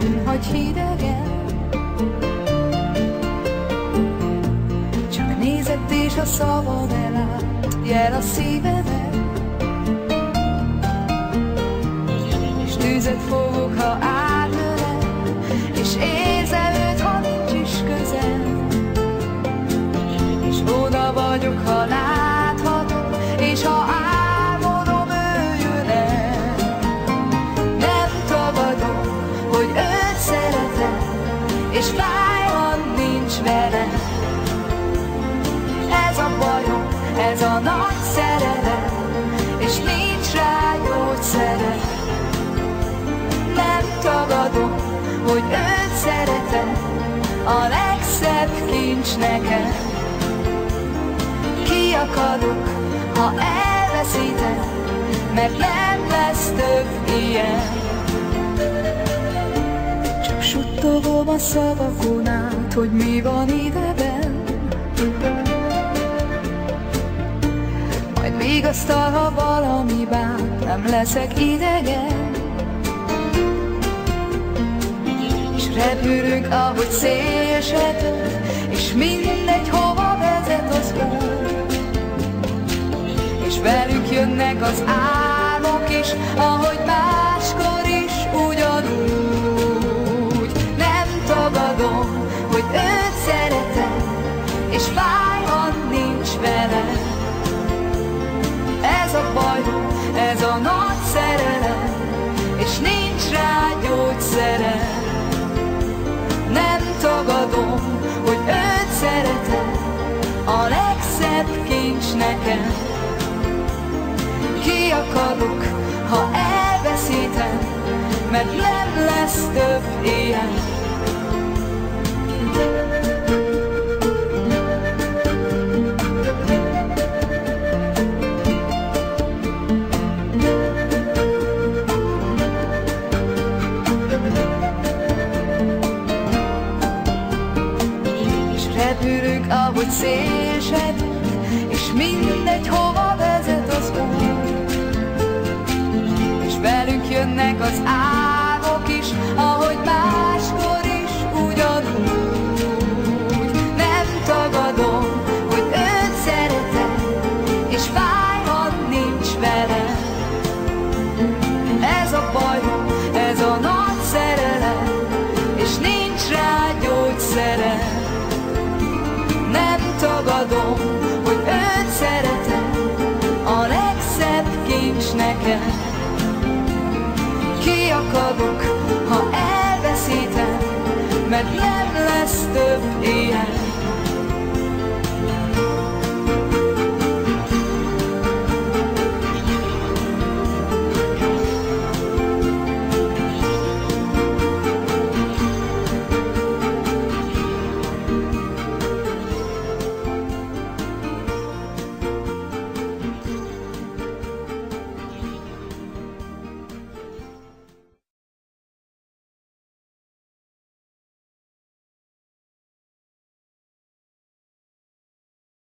nem hagy hidegen. Csak nézett és a szavad elállt jel a szívedet, és tűzet fogok, ha átölel, és érzem őt, ha nincs is közel. És oda vagyok, ha láthatom, és ha álmodom, ő jön el. Nem tagadom, hogy őt szeretem, és fáj, ha nincs velem. Ez a bajom, ez a nagy szerelem, és nincs rá gyógyszere. Nem tagadom, hogy őt szeretem, a legszebb kincs nekem. Kiakadok, ha elveszítem, mert nem lesz több ilyen. Csak suttogom a szavakon át, hogy mi van ideben. Majd vigasztal, ha valami bánt, nem leszek idegen. És repülünk, ahogy szélsebben, és mindegy, hova vezet az út. És velünk jönnek az álmok is, ahogy máskor is ugyanúgy. Nem tagadom, hogy őt szeretem, és fáj, ha nincs velem. Ez a bajom, ez a nagy szerelem, és nincs rá gyógyszere. Nem tagadom, hogy őt szeretem, a legszebb kincs nekem. Kiakadok, ha elveszítem, mert nem lesz több ilyen. És repülünk, ahogy szélsebben, és mindegy, hova vezet az út. És velünk jönnek az álmok is, ahogy máskor is ugyanúgy. Nem tagadom, hogy őt szeretem, és fáj, ha nincs velem. Ez a bajom, ez a nagy szerelem, és nincs rá gyógyszere. Nem tagadom, hogy őt szeretem, a legszebb kincs nekem. Kiakadok, ha elveszítem, mert nem lesz több ilyen.